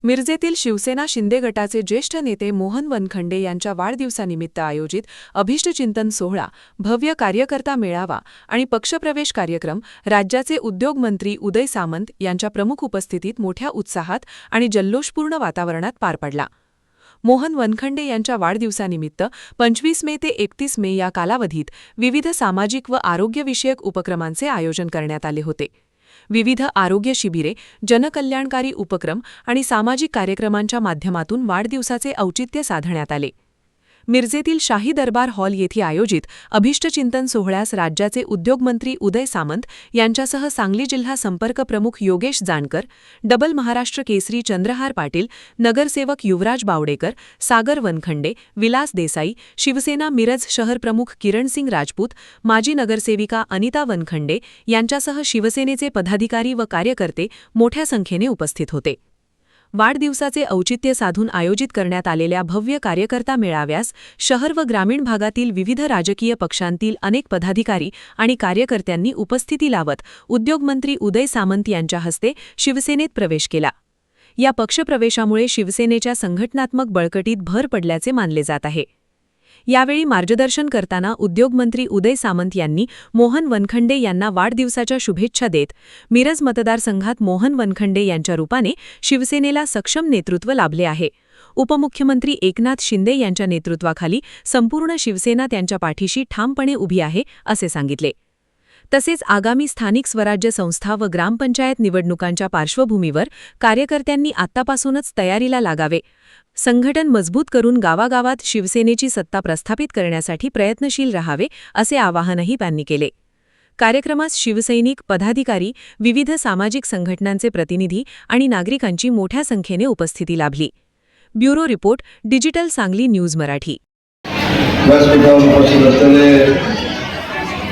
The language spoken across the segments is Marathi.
मिरजेतील शिवसेना शिंदे गटाचे ज्येष्ठ नेते मोहन वनखंडे यांच्या वाढदिवसानिमित्त आयोजित अभिष्टचिंतन सोहळा, भव्य कार्यकर्ता मेळावा आणि पक्षप्रवेश कार्यक्रम राज्याचे उद्योगमंत्री उदय सामंत यांच्या प्रमुख उपस्थितीत मोठ्या उत्साहात आणि जल्लोषपूर्ण वातावरणात पार पडला. मोहन वनखंडे यांच्या वाढदिवसानिमित्त 25 मे ते 31 मे या कालावधीत विविध सामाजिक व आरोग्यविषयक उपक्रमांचे आयोजन करण्यात आले होते. विविध आरोग्य शिबिरे, जनकल्याणकारी उपक्रम आणि सामाजिक कार्यक्रमांच्या माध्यमातून वाढदिवसाचे औचित्य साधण्यात आले. मिरजेतील शाही दरबार हॉल येथे आयोजित अभिष्टचिंतन सोहळ्यास राज्याचे उद्योगमंत्री उदय सामंत यांच्यासह सांगली जिल्हा संपर्क प्रमुख योगेश जानकर, डबल महाराष्ट्र केसरी चंद्रहार पाटील, नगरसेवक युवराज बावडेकर, सागर वनखंडे, विलास देसाई, शिवसेना मिरज शहर प्रमुख किरणसिंग राजपूत, माजी नगरसेविका अनिता वनखंडे यांच्यासह शिवसेनेचे पदाधिकारी व कार्यकर्ते मोठ्या संख्येने उपस्थित होते. वाढदिवसाचे औचित्य साधून आयोजित करण्यात आलेल्या भव्य कार्यकर्ता मेळाव्यास शहर व ग्रामीण भागातील विविध राजकीय पक्षांतील अनेक पदाधिकारी आणि कार्यकर्त्यांनी उपस्थिती लावत उद्योगमंत्री उदय सामंत यांच्या हस्ते शिवसेनेत प्रवेश केला. या पक्षप्रवेशामुळे शिवसेनेच्या संघटनात्मक बळकटीत भर पडल्याचे मानले जात आहे. यावेळी मार्गदर्शन करताना उद्योगमंत्री उदय सामंत यांनी मोहन वनखंडे यांना वाढदिवसाच्या शुभेच्छा देत मिरज मतदारसंघात मोहन वनखंडे यांच्या रूपाने शिवसेनेला सक्षम नेतृत्व लाभले आहे. उपमुख्यमंत्री एकनाथ शिंदे यांच्या नेतृत्वाखाली संपूर्ण शिवसेना त्यांच्या पाठीशी ठामपणे उभी आहे असे सांगितले. तसेच आगामी स्थानिक स्वराज्य संस्था व ग्रामपंचायत निवडणुकांच्या पार्श्वभूमीवर कार्यकर्त्यांनी आत्तापासूनच तयारीला लागावे, संघटन मजबूत करून गावागावात शिवसेनेची सत्ता प्रस्थापित करण्यासाठी प्रयत्नशील राहावे असे आवाहनही त्यांनी केले. कार्यक्रमास शिवसैनिक, पदाधिकारी, विविध सामाजिक संघटनांचे प्रतिनिधी आणि नागरिकांची मोठ्या संख्येने उपस्थिती लाभली. Bureau report, digital Sangli news Marathi.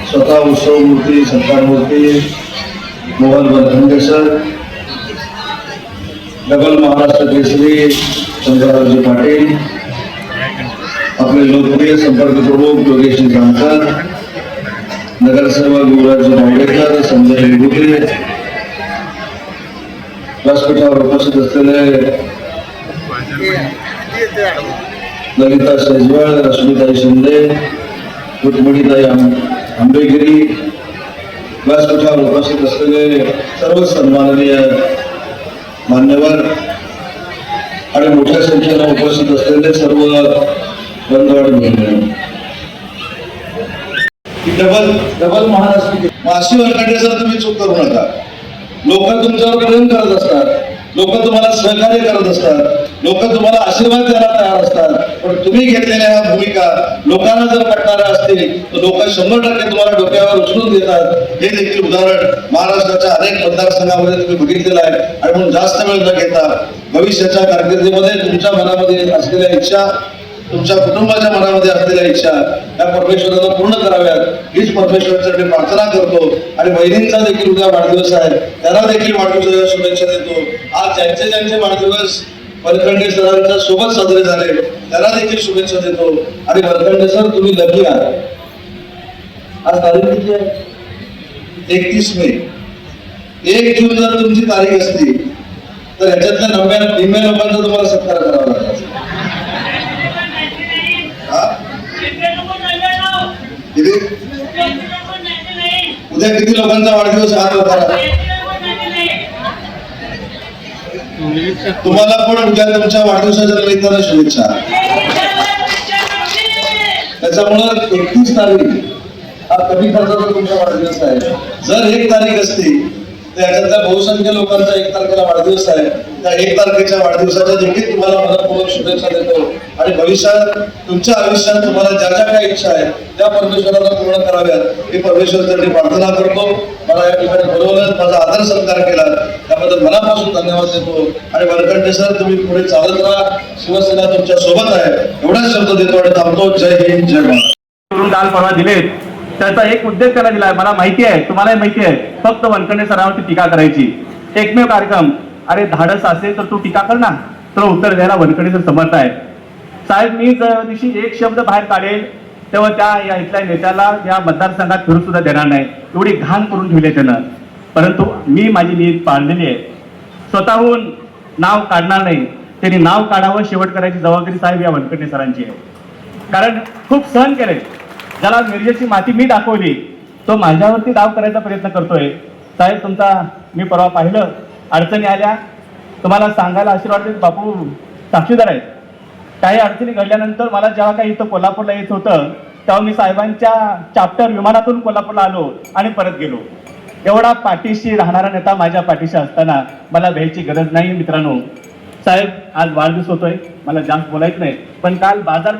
स्वतः उत्सव मूर्ती, सत्कार मूर्ती मोहन वनखंडे सर, डबल महाराष्ट्र केसरी चंद्रहार पाटील, आपले लोकप्रिय संपर्क प्रमुख योगेश जानकर, नगरसेवक युवराज बावडेकर, संजय निगुटे, व्यासपीठावर उपस्थित असलेले ललिता शेजवळ, रश्मिताई शिंदे, रुक्मिणीताई आंबेगिरी, व्यासपीठावर उपस्थित असलेले सर्व सन्माननीय मान्यवर आणि मोठ्या संख्येने उपस्थित असलेले सर्व बंधू आणि भगिनी, डबल महाराष्ट्र अशी वनखंडे सर तुम्ही चूक करू नका. लोक तुमच्यावर प्रेम करत असतात, लोक तुम्हाला सहकार्य करत असतात, लोक तुम्हाला आशीर्वाद द्यायला तयार असतात, पण तुम्ही घेतलेल्या ह्या भूमिका लोकांना जर पटणाऱ्या असतील तर लोक 100% तुम्हाला डोक्यावर उचलून देतात. हे देखील उदाहरण महाराष्ट्राच्या अनेक मतदारसंघामध्ये तुम्ही बघितलेलं आहे. आणि म्हणून जास्त वेळ न घेता भविष्याच्या कारकिर्दीमध्ये तुमच्या मनामध्ये असलेल्या इच्छा, तुमच्या कुटुंबाच्या मनामध्ये असलेल्या इच्छा या परमेश्वराला पूर्ण कराव्यात हीच परमेश्वरासाठी प्रार्थना करतो. आणि बहिणींचा देखील उद्या वाढदिवस आहे, त्यांना देखील वाढदिवसाच्या शुभेच्छा देतो. आज ज्यांचे ज्यांचे वाढदिवस वनखंडे सरांच्या सोबत साजरे झाले त्यांना देखील शुभेच्छा देतो. आणि वनखंडे सर, तुम्ही लकी आहात. आज तारीख किती आहे? 31 मे. 1 जून जर तुमची तारीख असती तर ह्याच्यातल्या निम्म्या लोकांचा तुम्हाला सत्कार करावा लागला. उद्या किती लोकांचा वाढदिवस हात होता? तुम्हाला पण उद्या तुमच्या वाढदिवसाच्या निमित्तानं शुभेच्छा. त्याच्यामुळे 31 तारीख हा कमी खर्चाचा तुमचा वाढदिवस आहे. जर 1 तारीख असती तर याच्यातल्या बहुसंख्य लोकांचा 1 तारखेला वाढदिवस आहे. त्या 1 तारखेच्या वाढदिवसाच्या देखील तुम्हाला मनपूर्वक शुभेच्छा देतो. आणि भविष्यात तुमच्या आयुष्यात तुम्हाला ज्या ज्या काही इच्छा आहेत त्या परमेश्वराला पूर्ण कराव्यात ही परमेश्वरासाठी प्रार्थना करतो. मला या ठिकाणी बोलवलं, माझा आदर सत्कार केला त्याबद्दल मनापासून धन्यवाद देतो. आणि वनखंडे सर, तुम्ही पुढे चालत राहा, शिवसेना तुमच्या सोबत आहे एवढाच शब्द देतो आणि थांबतो. जय हिंद, जय महाराष्ट्र. काल परवा दिलेत त्याचा एक उद्देश त्याला दिलाय. मला माहिती आहे, तुम्हालाही माहिती आहे, फक्त वनखंडे सरांवरती टीका करायची. एकमेव कार्यक्रम. अरे धाडस असेल तर तू टीका कर ना, तर उत्तर द्यायला वनखंडे सर समर्थ आहे. साहेब, मी ज्या दिवशी एक शब्द बाहेर काढेल तेव्हा त्या या इथल्या नेत्याला या मतदारसंघात फिरू सुद्धा देणार नाही, एवढी घाण करून ठेवली त्यानं. परंतु मी माझी नीत पाळलेली आहे. स्वतःहून नाव काढणार नाही, त्यांनी नाव काढावं, शेवट करायची जबाबदारी साहेब या वनखंडे सरांची आहे. कारण खूप सहन केले. ज्याला मिरजेची माती मी दाखवली तो माझ्यावरती डाव करायचा प्रयत्न करतोय. साहेब तुमचा मी परवा पाहिलं, अडचणी आल्या, तुम्हाला सांगायला आशीर्वाद देत बापू साक्षीदार आहेत. काही अडचणी घडल्यानंतर मला जेव्हा काही इथं कोल्हापूरला येत होतं तेव्हा मी साहेबांच्या चाप्टर विमानातून कोल्हापूरला आलो आणि परत गेलो. एवढा पाठीशी राहणारा नेता माझ्या पाठीशी असताना मला भ्यायची गरज नाही. मित्रांनो, साहेब आज वाढदिवस होतोय, मला जास्त बोलायचं नाही, पण काल बाजार